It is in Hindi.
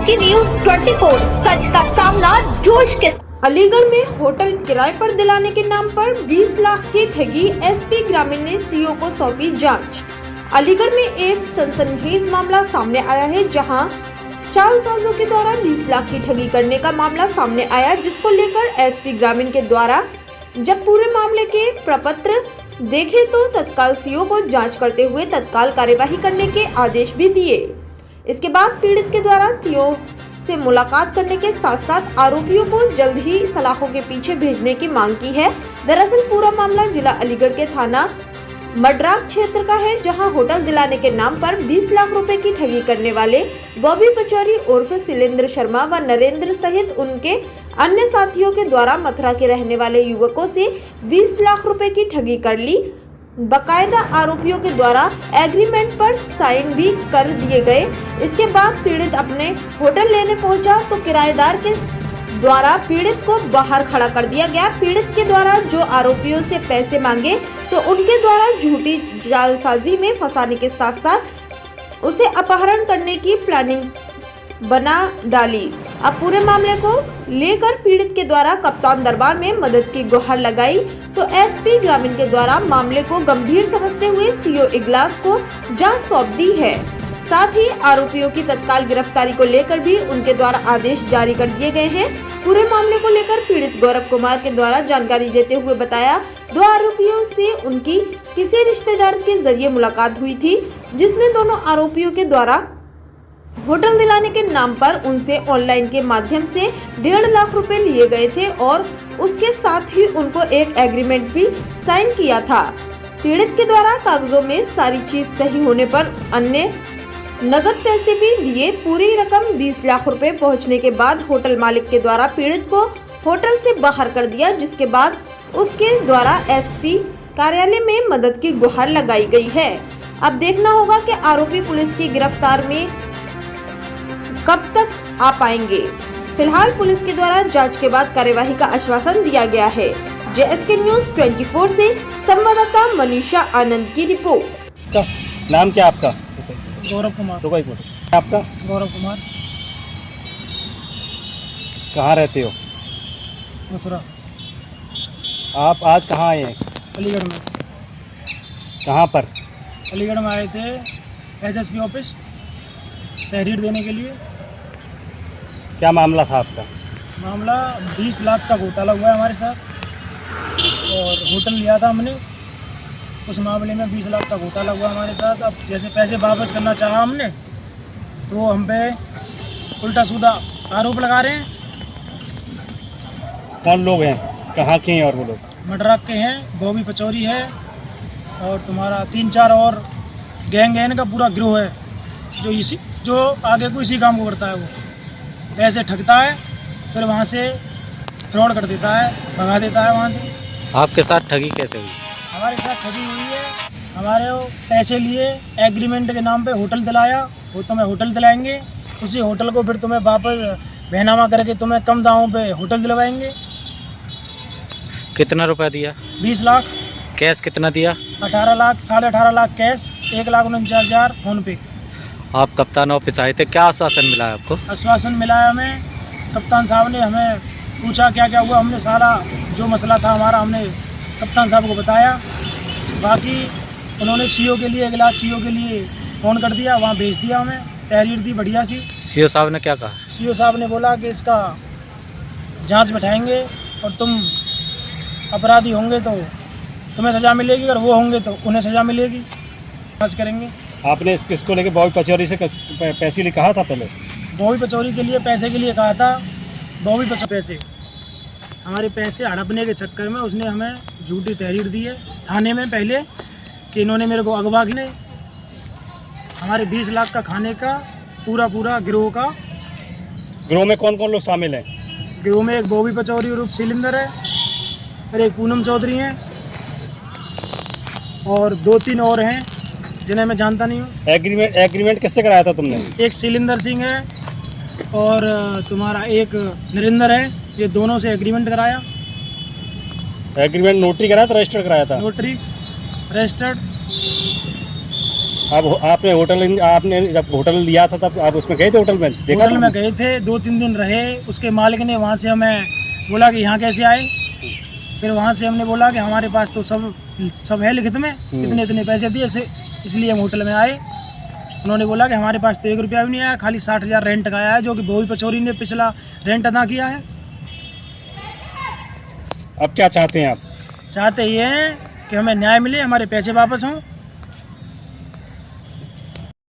आपकी न्यूज 24 सच का सामना जोश के साथ। अलीगढ़ में होटल किराए पर दिलाने के नाम पर 20 लाख की ठगी, एसपी ग्रामीण ने सीओ को सौंपी जांच। अलीगढ़ में एक सनसनीखेज मामला सामने आया है, जहां जालसाजों के द्वारा 20 लाख की ठगी करने का मामला सामने आया, जिसको लेकर एसपी ग्रामीण के द्वारा जब पूरे मामले के प्रपत्र देखे तो तत्काल सीओ को जांच करते हुए तत्काल कार्यवाही करने के आदेश भी दिए। इसके बाद पीड़ित के द्वारा सीओ से मुलाकात करने के साथ साथ आरोपियों को जल्द ही सलाखों के पीछे भेजने की मांग की है। दरअसल पूरा मामला जिला अलीगढ़ के थाना मडराक क्षेत्र का है, जहां होटल दिलाने के नाम पर 20 लाख रुपए की ठगी करने वाले बॉबी पचौरी उर्फ शैलेंद्र शर्मा व नरेंद्र सहित उनके अन्य साथियों के द्वारा मथुरा के रहने वाले युवकों से 20 लाख रुपए की ठगी कर ली। बकायदा आरोपियों के द्वारा एग्रीमेंट पर साइन भी कर दिए गए। इसके बाद पीड़ित अपने होटल लेने पहुंचा तो किराएदार के द्वारा पीड़ित को बाहर खड़ा कर दिया गया। पीड़ित के द्वारा जो आरोपियों से पैसे मांगे तो उनके द्वारा झूठी जालसाजी में फंसाने के साथ साथ उसे अपहरण करने की प्लानिंग बना डाली। अब पूरे मामले को लेकर पीड़ित के द्वारा कप्तान दरबार में मदद की गुहार लगाई तो एसपी ग्रामीण के द्वारा मामले को गंभीर समझते हुए सीओ इगलास को जांच सौंप दी है। साथ ही आरोपियों की तत्काल गिरफ्तारी को लेकर भी उनके द्वारा आदेश जारी कर दिए गए हैं। पूरे मामले को लेकर पीड़ित गौरव कुमार के द्वारा जानकारी देते हुए बताया, 2 आरोपियों से उनकी किसी रिश्तेदार के जरिए मुलाकात हुई थी, जिसमें दोनों आरोपियों के द्वारा होटल दिलाने के नाम पर उनसे ऑनलाइन के माध्यम से 1.5 लाख रुपए लिए गए थे और उसके साथ ही उनको एक एग्रीमेंट भी साइन किया था। पीड़ित के द्वारा कागजों में सारी चीज सही होने पर अन्य नगद पैसे भी लिए। पूरी रकम 20 लाख रुपए पहुंचने के बाद होटल मालिक के द्वारा पीड़ित को होटल से बाहर कर दिया, जिसके बाद उसके द्वारा एसपी कार्यालय में मदद की गुहार लगाई गई है। अब देखना होगा कि आरोपी पुलिस की गिरफ्तार में कब तक आ पाएंगे। फिलहाल पुलिस के द्वारा जांच के बाद कार्यवाही का आश्वासन दिया गया है। जेएसके न्यूज 24 से संवाददाता मनीषा आनंद की रिपोर्ट। नाम क्या आपका? गौरव कुमार। आपका? गौरव कुमार। कहाँ रहते हो? मथुरा। आप आज कहाँ आए हैं? अलीगढ़ में। कहाँ पर? अलीगढ़ में आए थे एसएसपी ऑफिस तहरीर देने के लिए। क्या मामला था आपका? मामला 20 लाख का घोटाला हुआ है हमारे साथ और होटल लिया था हमने। उस मामले में 20 लाख का घोटाला हुआ हमारे साथ। अब जैसे पैसे वापस करना चाहा हमने तो हम पे उल्टा सीधा आरोप लगा रहे हैं। कौन लोग हैं? कहाँ के हैं? और वो लोग मडराक के हैं, बॉबी पचौरी है और तुम्हारा 3-4 और गैंग है, इनका पूरा गिरोह है जो आगे को इसी काम को करता है। वो पैसे ठगता है, फिर वहाँ से फ्रॉड कर देता है, भगा देता है वहाँ से। आपके साथ ठगी कैसे हुई? हमारे साथ ठगी हुई है। हमारे वो पैसे लिए, एग्रीमेंट के नाम पे होटल दिलाया, वो तुम्हें होटल दिलाएंगे, उसी होटल को फिर तुम्हें वापस बहनामा करके तुम्हें कम दामों पे होटल दिलवाएंगे। कितना रुपया दिया? 20 लाख। कैश कितना दिया? 18 लाख, 18.5 लाख कैश, 1,49,000 फ़ोन पे। आप कप्तान ऑफिस आए थे, क्या आश्वासन मिला है आपको? आश्वासन मिला है हमें। कप्तान साहब ने हमें पूछा क्या क्या हुआ, हमने सारा जो मसला था हमारा हमने कप्तान साहब को बताया। बाकी उन्होंने सीओ के लिए, इगलास सीओ के लिए फ़ोन कर दिया, वहाँ भेज दिया, हमें तहरीर दी बढ़िया सी। सीओ साहब ने क्या कहा? सीओ साहब ने बोला कि इसका जांच बैठाएंगे और तुम अपराधी होंगे तो तुम्हें सज़ा मिलेगी, और वो होंगे तो उन्हें सज़ा मिलेगी। जांच करेंगे। आपने इसको लेके बॉबी पचौरी से पैसे लिए कहा था? पहले बॉबी पचौरी के लिए पैसे के लिए कहा था। बॉबी पचौरी पैसे हमारे पैसे हड़पने के चक्कर में उसने हमें झूठी तहरीर दी है थाने में पहले कि इन्होंने मेरे को अगवा किए। हमारे 20 लाख का खाने का पूरा गिरोह का। गिरोह में कौन कौन लोग शामिल हैं? गिरोह में एक बॉबी पचौरी उर्फ शैलेंद्र है, फिर एक पूनम चौधरी हैं और 2-3 और हैं जिन्हें मैं जानता नहीं हूँ। एग्रीमेंट किससे कराया था तुमने? एक शैलेंद्र सिंह है और तुम्हारा एक नरेंद्र है, ये दोनों से एग्रीमेंट कराया। एग्रीमेंट नोटरी कराया था, रजिस्टर कराया था? Notary registered. अब आपने जब होटल लिया था तब आप उसमें गए थे होटल में देखा होटल था? में गए थे, 2-3 दिन रहे। उसके मालिक ने वहाँ से हमें बोला कि यहाँ कैसे आए। फिर वहाँ से हमने बोला कि हमारे पास तो सब है लिखित में, इतने इतने पैसे दिए इसलिए हम होटल में आए। उन्होंने बोला कि हमारे पास तो 1 रुपया भी नहीं आया, खाली 60,000 रेंट का आया है, जो कि बॉबी पचौरी ने पिछला रेंट अदा किया है। अब क्या चाहते हैं आप? चाहते ये हैं कि हमें न्याय मिले, हमारे पैसे वापस हों